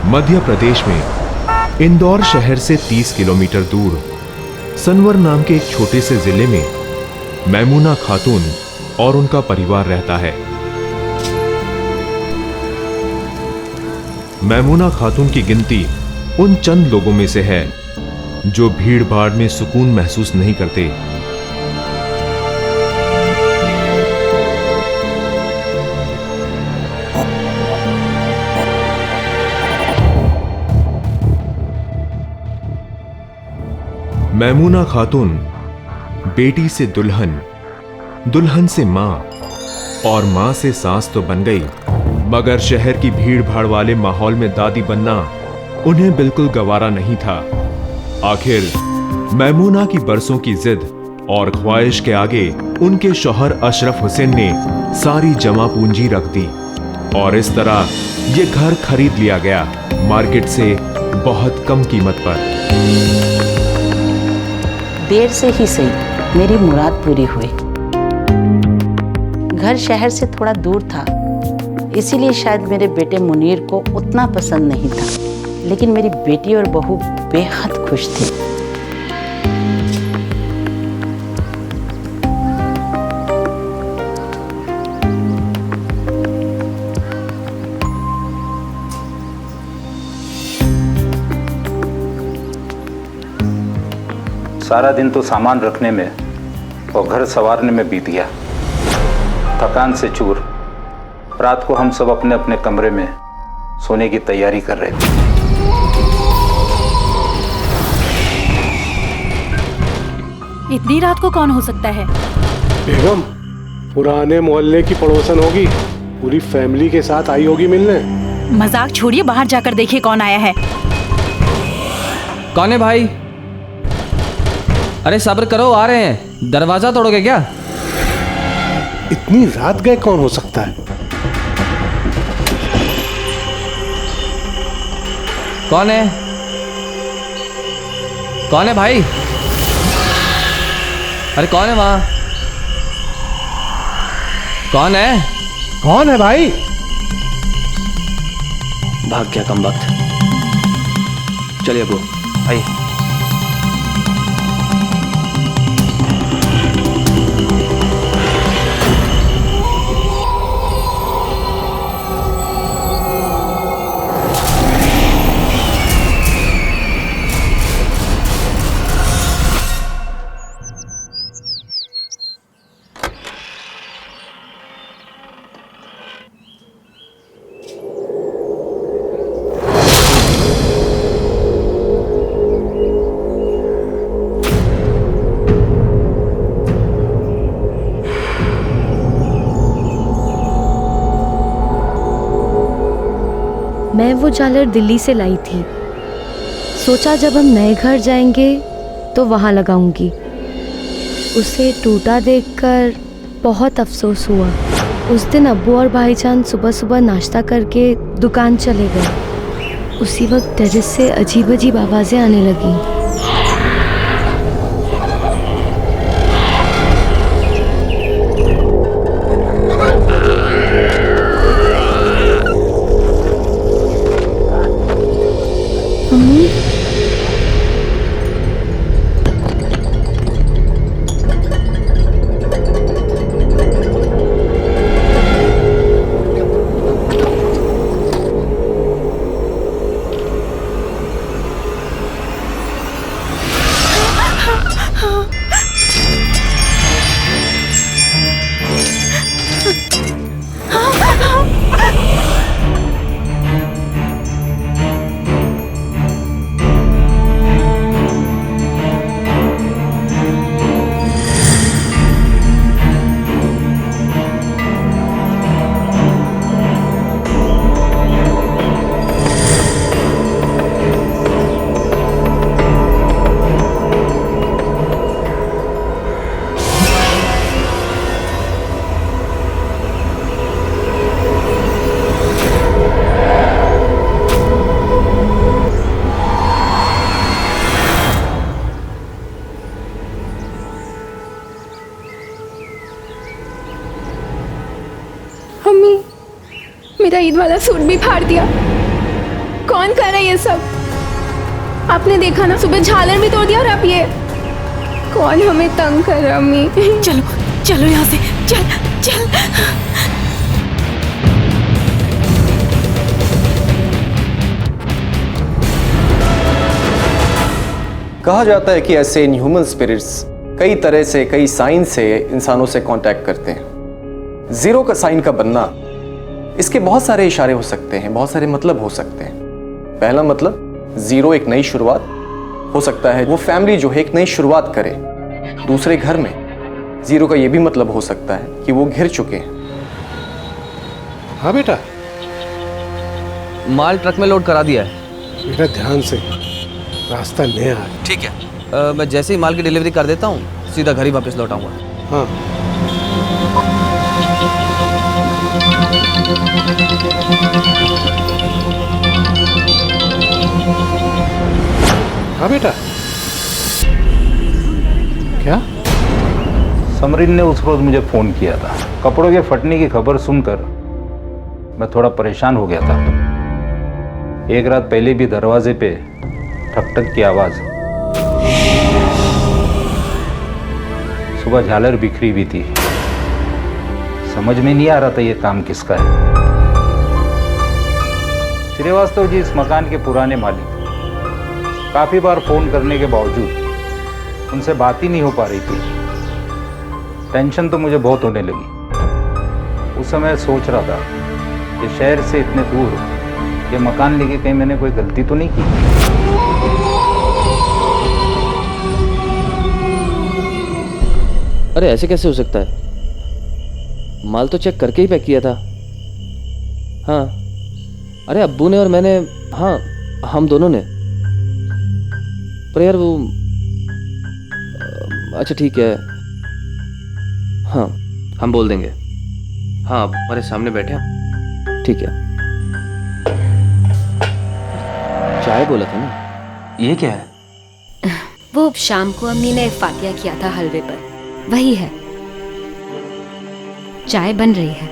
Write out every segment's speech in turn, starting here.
मध्य प्रदेश में इंदौर शहर से 30 किलोमीटर दूर सनवर नाम के एक छोटे से जिले में मैमूना खातून और उनका परिवार रहता है। मैमूना खातून की गिनती उन चंद लोगों में से है जो भीड़ भाड़ में सुकून महसूस नहीं करते। मैमूना खातून बेटी से दुल्हन, दुल्हन से मां और मां से सास तो बन गई, मगर शहर की भीड़ भाड़ वाले माहौल में दादी बनना उन्हें बिल्कुल गवारा नहीं था। आखिर मैमूना की बरसों की जिद और ख्वाहिश के आगे उनके शौहर अशरफ हुसैन ने सारी जमा पूंजी रख दी और इस तरह ये घर खरीद लिया गया मार्केट से बहुत कम कीमत पर। देर से ही सही मेरी मुराद पूरी हुई। घर शहर से थोड़ा दूर था, इसीलिए शायद मेरे बेटे मुनीर को उतना पसंद नहीं था, लेकिन मेरी बेटी और बहू बेहद खुश थी। सारा दिन तो सामान रखने में और घर संवारने में बीत गया। थकान से चूर रात को हम सब अपने अपने कमरे में सोने की तैयारी कर रहे थे। इतनी रात को कौन हो सकता है? बेगम, पुराने मोहल्ले की पड़ोसन होगी, पूरी फैमिली के साथ आई होगी मिलने। मजाक छोड़िए, बाहर जाकर देखिए कौन आया है। कौन है भाई? अरे सब्र करो, आ रहे हैं। दरवाजा तोड़ोगे क्या? इतनी रात गए कौन हो सकता है? कौन है? कौन है भाई? अरे कौन है वहां? कौन है? कौन है भाई? भाग गया कम वक्त। चलिए अबू भाई। मैं वो झालर दिल्ली से लाई थी। सोचा जब हम नए घर जाएंगे तो वहाँ लगाऊंगी। उसे टूटा देखकर बहुत अफसोस हुआ। उस दिन अब्बू और भाईजान सुबह सुबह नाश्ता करके दुकान चले गए। उसी वक्त टेरेस से अजीब अजीब आवाज़ें आने लगीं। मेरा ईद वाला सूट भी फाड़ दिया। कौन कर रहा है ये सब? आपने देखा ना, सुबह झालर भी तोड़ दिया और अब ये। कौन हमें तंग कर रहा है अम्मी? चलो चलो यहाँ से, चल चल। कहा जाता है कि ऐसे इनह्यूमन स्पिरिट्स कई तरह से, कई साइन से इंसानों से कांटेक्ट करते हैं। जीरो का साइन का बनना, इसके बहुत सारे इशारे हो सकते हैं, बहुत सारे मतलब हो सकते हैं। पहला मतलब, जीरो एक नई शुरुआत हो सकता है, वो फैमिली जो है एक नई शुरुआत करे दूसरे घर में। जीरो का ये भी मतलब हो सकता है कि वो घिर चुके हैं। हाँ बेटा। माल ट्रक में लोड करा दिया है। बेटा ध्यान से, रास्ता नया है। ठीक है, मैं जैसे ही माल की डिलीवरी कर देता हूँ सीधा घर ही वापस लौट आऊंगा। हाँ। हाँ बेटा। क्या? समरीन ने उस रोज मुझे फोन किया था। कपड़ों के फटने की खबर सुनकर मैं थोड़ा परेशान हो गया था। एक रात पहले भी दरवाजे पे ठक ठक की आवाज, सुबह झालर बिखरी हुई थी। समझ में नहीं आ रहा था ये काम किसका है। श्रीवास्तव जी इस मकान के पुराने मालिक। काफी बार फोन करने के बावजूद उनसे बात ही नहीं हो पा रही थी। टेंशन तो मुझे बहुत होने लगी। उस समय सोच रहा था कि शहर से इतने दूर ये मकान लेके कहीं मैंने कोई गलती तो नहीं की। अरे ऐसे कैसे हो सकता है? माल तो चेक करके ही पैक किया था। हाँ, अरे अब्बू ने और मैंने, हाँ हम दोनों ने। पर यार वो, अच्छा ठीक है, हाँ हम बोल देंगे। हाँ हमारे सामने बैठे हैं। ठीक है। चाय बोला था ना? ये क्या है? वो शाम को अम्मी ने फातिया किया था हलवे पर, वही है। चाय बन रही है।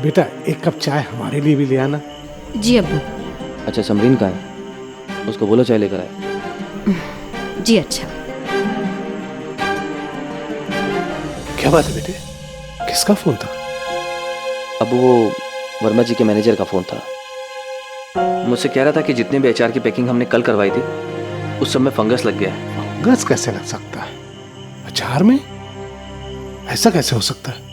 बेटा एक कप चाय हमारे लिए भी ले आना। जी अब्बू। अच्छा समरीन कहाँ है? उसको बोलो चाय लेकर आए। जी अच्छा। क्या बात है बेटे? किसका फोन था? अब वो वर्मा जी के मैनेजर का फोन था। मुझसे कह रहा था कि जितने भी एचआर की पैकिंग हमने कल करवाई थी उस सब में फंगस लग गया है। फंगस कैसे लग सकता है अचार में? ऐसा कैसे हो सकता है?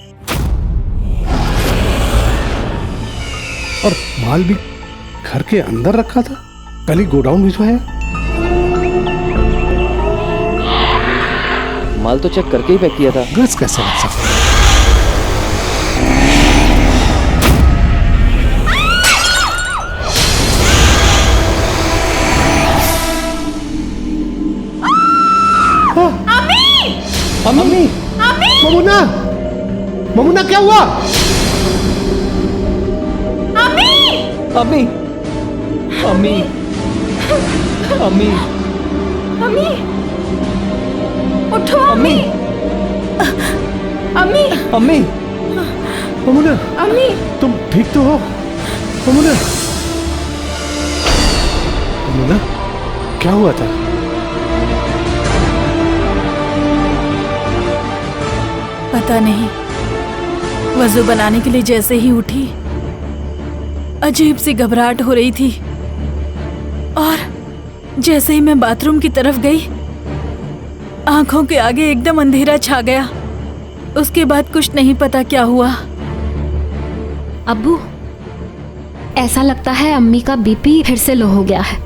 और माल भी घर के अंदर रखा था, कल ही गोडाउन भिजवाया। माल तो चेक करके ही पैक किया था। फंगस कैसे लग सकता है? मम्मी! ममुना! ममुना क्या हुआ? अम्मी! अम्मी! अम्मी! अम्मी! उठो अम्मी! अम्मी! अम्मी! ममुना! अम्मी! तुम ठीक तो हो? ममुना! ममुना, क्या हुआ था? पता नहीं, वजू बनाने के लिए जैसे ही उठी अजीब सी घबराहट हो रही थी और जैसे ही मैं बाथरूम की तरफ गई आंखों के आगे एकदम अंधेरा छा गया। उसके बाद कुछ नहीं पता क्या हुआ। अब्बू, ऐसा लगता है अम्मी का बीपी फिर से लो हो गया है।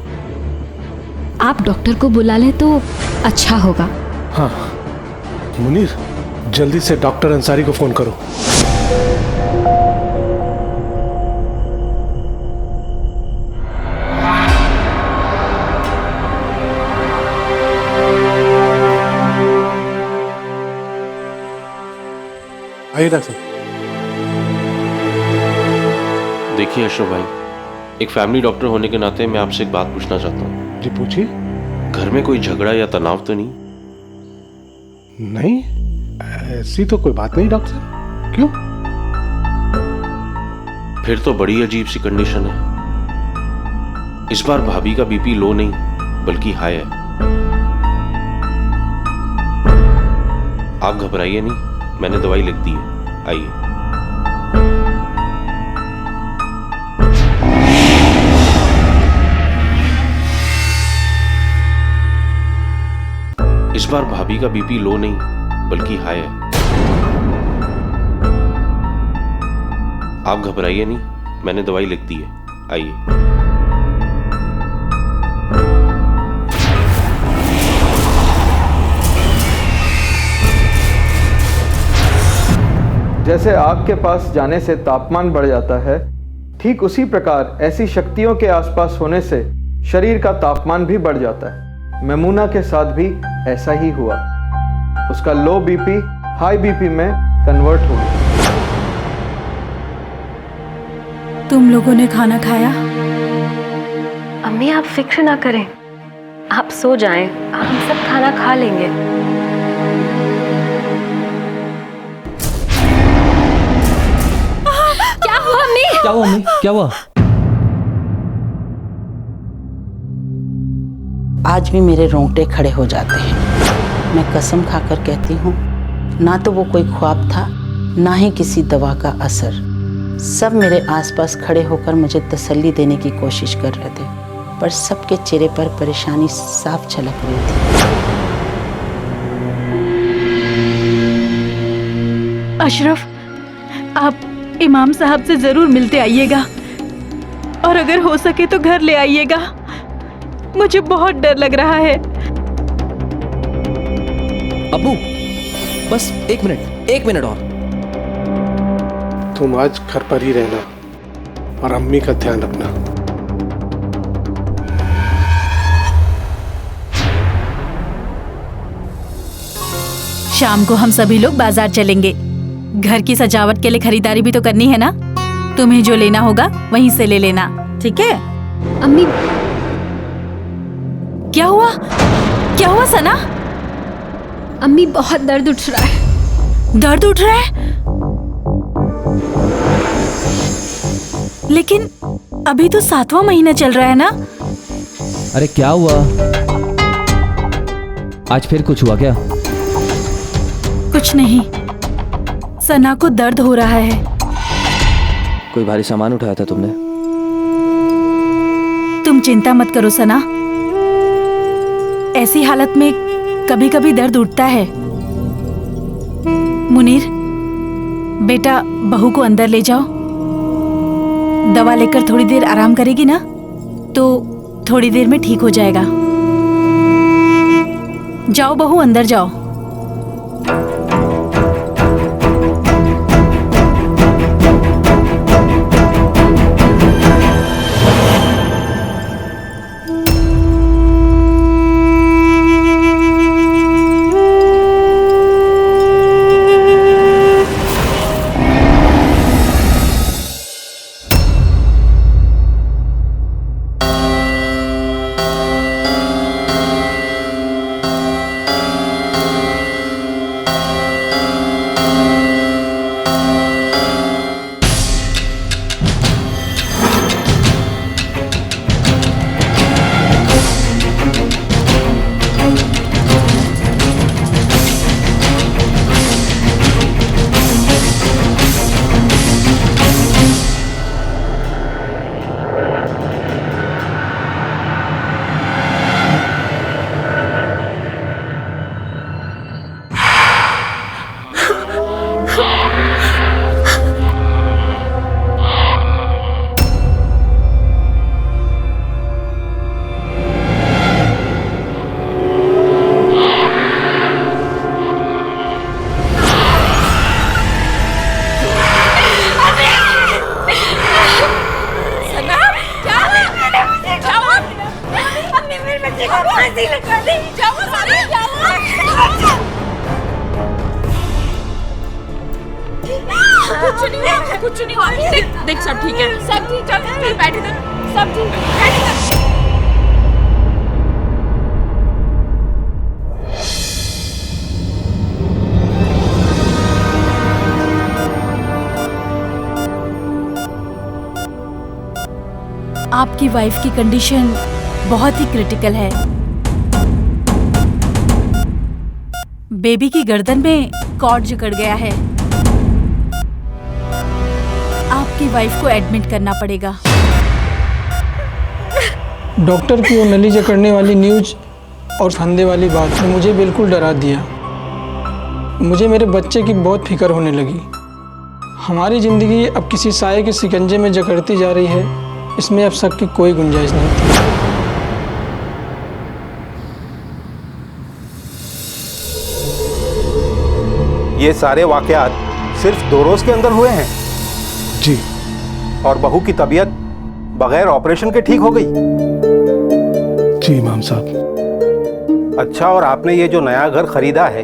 आप डॉक्टर को बुला लें तो अच्छा होगा। हाँ मुनीर, जल्दी से डॉक्टर अंसारी को फोन करो। आइए डॉक्टर। देखिए अशोक भाई, एक फैमिली डॉक्टर होने के नाते मैं आपसे एक बात पूछना चाहता हूँ। जी पूछिए। घर में कोई झगड़ा या तनाव तो नहीं? नहीं, ऐसी तो कोई बात नहीं डॉक्टर साहब। क्यों? फिर तो बड़ी अजीब सी कंडीशन है। इस बार भाभी का बीपी लो नहीं बल्कि हाई है। आप घबराइए नहीं, मैंने दवाई लिख दी है, आइए। इस बार भाभी का बीपी लो नहीं बल्कि हाई है। आप घबराइए नहीं, मैंने दवाई लिख दी है, आइए। जैसे आग के पास जाने से तापमान बढ़ जाता है, ठीक उसी प्रकार ऐसी शक्तियों के आसपास होने से शरीर का तापमान भी बढ़ जाता है। मेमूना के साथ भी ऐसा ही हुआ। उसका लो बीपी हाई बीपी में कन्वर्ट हो गया। तुम लोगों ने खाना खाया? अम्मी आप फिक्र ना करें, आप सो जाएं, हम सब खाना खा लेंगे। क्या हुआ अम्मी? क्या हुआ अम्मी? क्या हुआ? आज भी मेरे रोंगटे खड़े हो जाते हैं। मैं कसम खाकर कहती हूँ, ना तो वो कोई ख्वाब था, ना ही किसी दवा का असर। सब मेरे आसपास खड़े होकर मुझे तसल्ली देने की कोशिश कर रहे थे, पर सबके चेहरे पर परेशानी साफ झलक रही थी। अशरफ, आप इमाम साहब से जरूर मिलते आइएगा, और अगर हो सके तो घर ले आइएगा। मुझे बहुत डर लग रहा है। अब्बू, बस एक मिनट और। तुम आज घर पर ही रहना और अम्मी का ध्यान रखना। शाम को हम सभी लोग बाजार चलेंगे। घर की सजावट के लिए खरीदारी भी तो करनी है ना। तुम्हें जो लेना होगा वहीं से ले लेना, ठीक है? अम्मी क्या हुआ? क्या हुआ सना? अम्मी बहुत दर्द उठ रहा है। दर्द उठ रहा है? लेकिन अभी तो 7वां महीना चल रहा है ना। अरे क्या हुआ? आज फिर कुछ हुआ क्या? कुछ नहीं, सना को दर्द हो रहा है। कोई भारी सामान उठाया था तुमने? तुम चिंता मत करो सना, ऐसी हालत में कभी कभी दर्द उठता है। मुनीर, बेटा बहू को अंदर ले जाओ। दवा लेकर थोड़ी देर आराम करेगी ना, तो थोड़ी देर में ठीक हो जाएगा। जाओ बहू, अंदर जाओ। कुछ नहीं हुआ। देख सब ठीक है, सब ठीक। चल बैठ इधर, सब ठीक, बैठ इधर। आपकी वाइफ की कंडीशन बहुत ही क्रिटिकल है। बेबी की गर्दन में कॉर्ड जकड़ गया है। आपकी वाइफ को एडमिट करना पड़ेगा। डॉक्टर की वो नली जकड़ने वाली न्यूज़ और फंदे वाली बात ने मुझे बिल्कुल डरा दिया। मुझे मेरे बच्चे की बहुत फिक्र होने लगी। हमारी ज़िंदगी अब किसी साये के शिकंजे में जकड़ती जा रही है, इसमें अब शक की कोई गुंजाइश नहीं थी। ये सारे वाकयात सिर्फ 2 रोज के अंदर हुए हैं? जी। और बहू की तबीयत बगैर ऑपरेशन के ठीक हो गई? जी इमाम साहब। अच्छा, और आपने ये जो नया घर खरीदा है,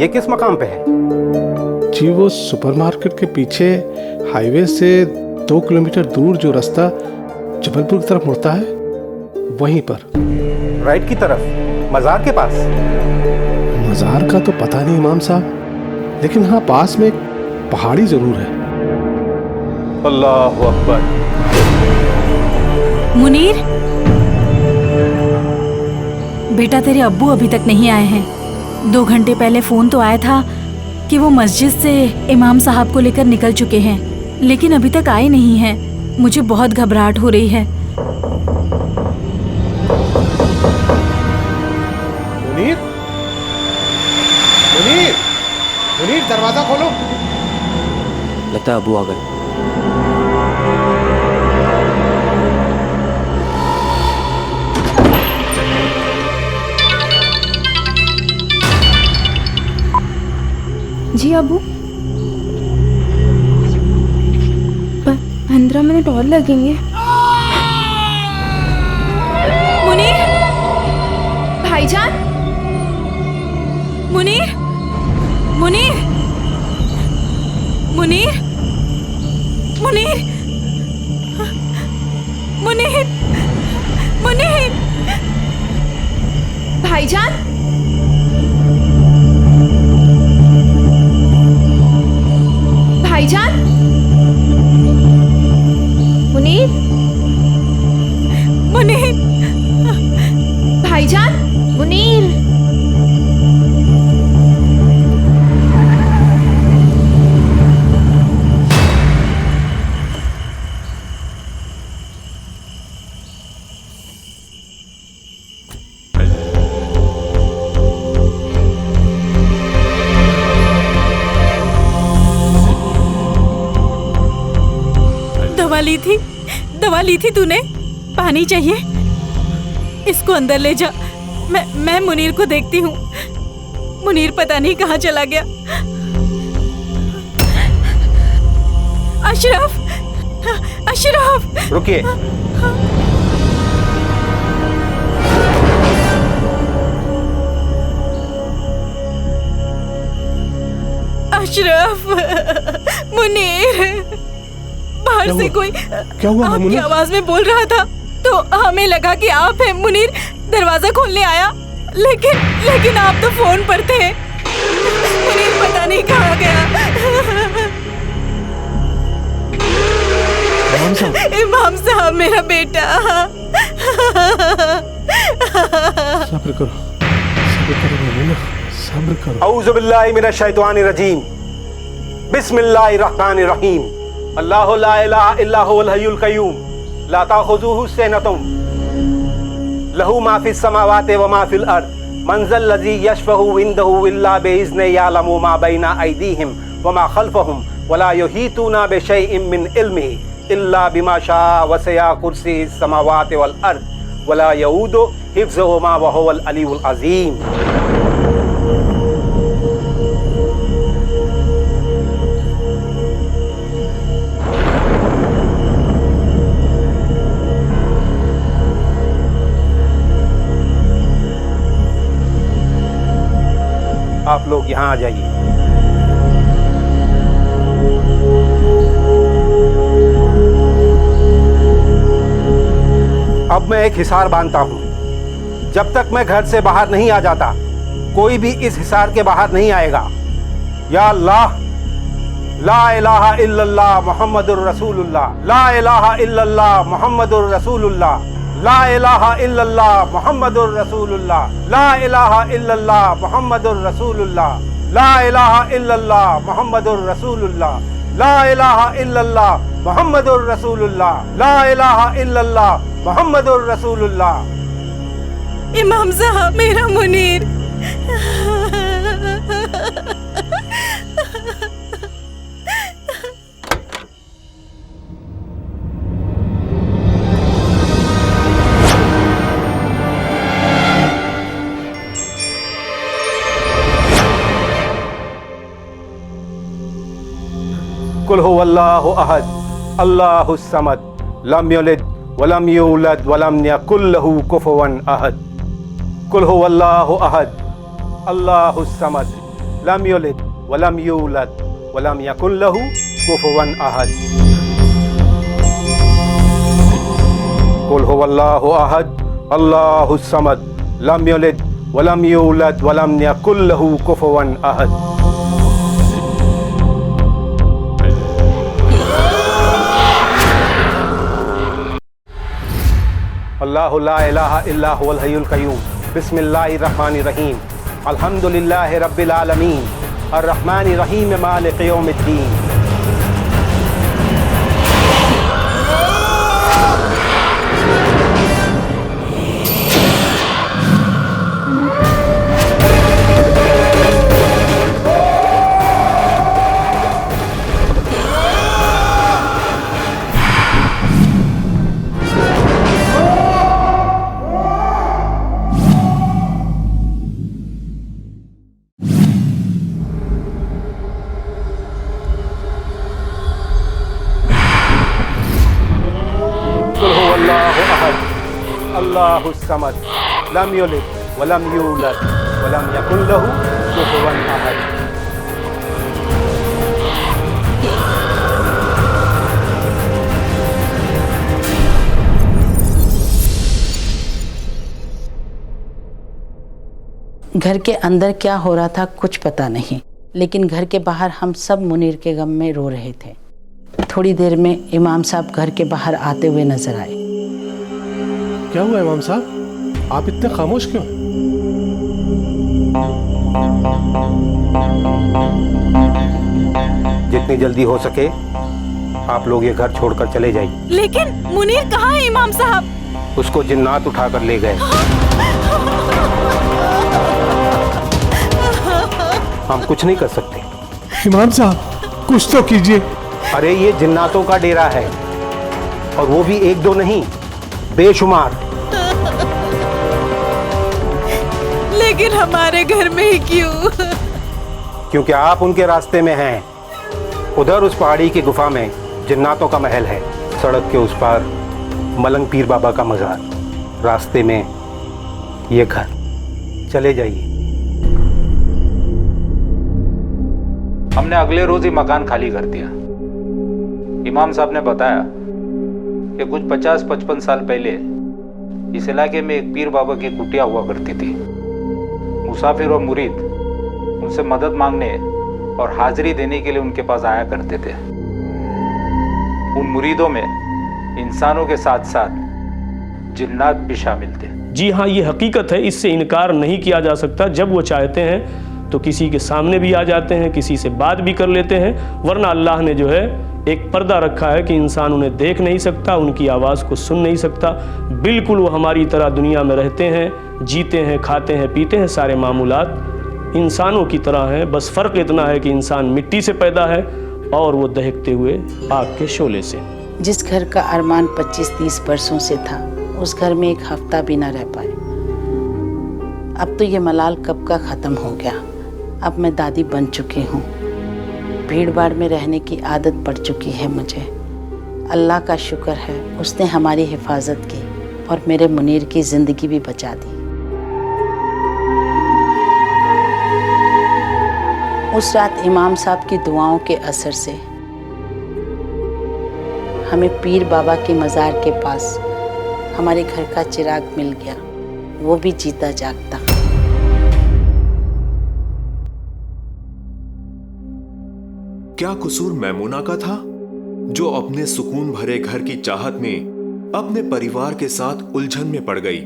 ये किस मकाम पे है? जी वो सुपरमार्केट के पीछे हाईवे से 2 किलोमीटर दूर जो रास्ता जबलपुर की तरफ मुड़ता है, वहीं पर। राइट की तरफ, मजार के पास? मजार का तो पता नहीं इमाम साहब, लेकिन हाँ पास में एक पहाड़ी जरूर है। अल्लाहु अकबर। मुनीर, बेटा तेरे अब्बू अभी तक नहीं आए हैं। 2 घंटे पहले फोन तो आया था कि वो मस्जिद से इमाम साहब को लेकर निकल चुके हैं, लेकिन अभी तक आए नहीं हैं। मुझे बहुत घबराहट हो रही है। मुनीर, मुनीर, मुनीर दरवाजा खोलो। लगता है अबू आ गए। जी अबू, 15 मिनट और लगेंगे। मुनीर, भाईजान, मुनीर, मुनीर, मुनीर, मुनीर, मुनीर, मुनीर, भाईजान, भाईजान, मुनीर, मुनीर, भाईजान, मुनीर। दवा ली थी तूने? पानी चाहिए? इसको अंदर ले जा। मैं मुनीर को देखती हूँ। मुनीर पता नहीं कहाँ चला गया। अशरफ, अशरफ, रुकिए। अशरफ, मुनीर, बाहर से कोई क्या हुआ? आपकी आवाज में बोल रहा था तो हमें लगा कि आप हैं। मुनीर दरवाजा खोलने आया, लेकिन आप तो फोन पर थे। मुनीर पता नहीं कहाँ गया। इमाम साहब मेरा बेटा। सब्र करो, सब्र करो ममूना, सब्र करो। औज़ु बिल्लाहि मिनश शैतानिर रजीम। बिस्मिल्लाहिर रहमानिर रहीम। अल्लाहु ला इलाहा इल्ला हुवल हय्युल क़य्यूम ला ताख़ुज़ुहु सिनतुन लहू मा फ़िस समावाति व मा फ़िल अर्द मन ज़ल लज़ी यशफ़अु इंदहु इल्ला बिइज़्निही यअलमु मा बैना अयदीहिम व मा ख़ल्फ़हुम व ला युहीतूना बिशैइन मिन इल्मिही इल्ला बिमा शाअ वसिअ कुर्सियुहु समावाति वल अर्द व ला यऊदुहु हिफ़्ज़ुहुमा व हुवल अलियुल अज़ीम। आप लोग यहाँ आ जाइए। अब मैं एक हिसार बांधता हूँ। जब तक मैं घर से बाहर नहीं आ जाता, कोई भी इस हिसार के बाहर नहीं आएगा। या अल्लाह, ला इलाहा इल्लल्लाह मुहम्मदुर रसूलुल्लाह, ला इलाहा इल्लल्लाह मुहम्मदुर रसूलुल्लाह, ला इलाहा इल्लल्लाह मुहम्मदुर रसूलुल्लाह, ला इलाहा इल्लल्लाह मुहम्मदुर रसूलुल्लाह, ला इलाहा इल्लल्लाह मुहम्मदुर रसूलुल्लाह, ला इलाहा इल्लल्लाह मुहम्मदुर रसूलुल्लाह, ला इलाहा इल्लल्लाह मुहम्मदुर रसूलुल्लाह। इमाम साहब, मेरा मुनीर। कुल हुवल्लाहु अहद, अल्लाहुस समद, लम यलिद वलम यूलद वलम यकुल लहू कुफुवन अहद। कुल हुवल्लाहु अहद, अल्लाहुस समद, लम यलिद वलम यूलद वलम यकुल लहू कुफुवन अहद। कुल हुवल्लाहु अहद, अल्लाहुस समद, लम यलिद वलम यूलद वलम यकुल लहू कुफुवन अहद। अल्लाहु ला इलाहा इल्ला हुवल हय्युल क़य्यूम, बिस्मिल्लाहिर रहमानिर रहीम, अल्हम्दुलिल्लाहि रब्बिल आलमीन, अर्रहमानिर रहीम, मालिकि यौमिद्दीन। अल्लाहुस समद, लम यलिद वलम यूलद वलम यकुल लहू कुफुवन अहद। घर के अंदर क्या हो रहा था कुछ पता नहीं, लेकिन घर के बाहर हम सब मुनीर के गम में रो रहे थे। थोड़ी देर में इमाम साहब घर के बाहर आते हुए नजर आए। क्या हुआ इमाम साहब, आप इतने खामोश क्यों हैं? जितनी जल्दी हो सके आप लोग ये घर छोड़कर चले जाइए। लेकिन मुनीर कहाँ है इमाम साहब? उसको जिन्नात उठाकर ले गए। हम कुछ नहीं कर सकते। इमाम साहब कुछ तो कीजिए। अरे ये जिन्नातों का डेरा है, और वो भी एक दो नहीं, बेशुमार। लेकिन हमारे घर में ही क्यों? क्योंकि आप उनके रास्ते में हैं। उधर उस पहाड़ी की गुफा में जिन्नातों का महल है, सड़क के उस पार मलंग पीर बाबा का मजार, रास्ते में ये घर। चले जाइए। हमने अगले रोज ही मकान खाली कर दिया। इमाम साहब ने बताया कि कुछ 50-55 साल पहले इस इलाके में एक पीर बाबा की कुटिया हुआ करती थी। मुसाफिर और मुरीद उनसे मदद मांगने और हाजिरी देने के लिए उनके पास आया करते थे। उन मुरीदों में इंसानों के साथ साथ जिन्नात भी शामिल थे। जी हाँ, ये हकीकत है, इससे इनकार नहीं किया जा सकता। जब वो चाहते हैं तो किसी के सामने भी आ जाते हैं, किसी से बात भी कर लेते हैं, वरना अल्लाह ने जो है एक पर्दा रखा है कि इंसान उन्हें देख नहीं सकता, उनकी आवाज़ को सुन नहीं सकता। बिल्कुल वो हमारी तरह दुनिया में रहते हैं, जीते हैं, खाते हैं, पीते हैं, सारे मामूलात इंसानों की तरह हैं। बस फ़र्क इतना है कि इंसान मिट्टी से पैदा है और वो दहकते हुए आग के शोले से। जिस घर का अरमान 25-30 वर्षों से था, उस घर में एक हफ्ता भी ना रह पाए। अब तो ये मलाल कब का ख़त्म हो गया। अब मैं दादी बन चुकी हूँ, भीड़ भाड़ में रहने की आदत पड़ चुकी है मुझे। अल्लाह का शुक्र है, उसने हमारी हिफाजत की और मेरे मुनीर की ज़िंदगी भी बचा दी। उस रात इमाम साहब की दुआओं के असर से हमें पीर बाबा के मज़ार के पास हमारे घर का चिराग मिल गया, वो भी जीता जागता। क्या कसूर मैमूना का था जो अपने सुकून भरे घर की चाहत में अपने परिवार के साथ उलझन में पड़ गई,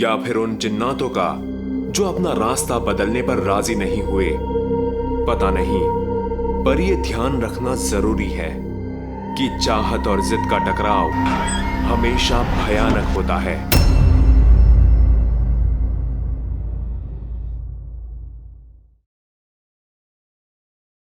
या फिर उन जिन्नातों का जो अपना रास्ता बदलने पर राजी नहीं हुए? पता नहीं, पर यह ध्यान रखना जरूरी है कि चाहत और जिद का टकराव हमेशा भयानक होता है।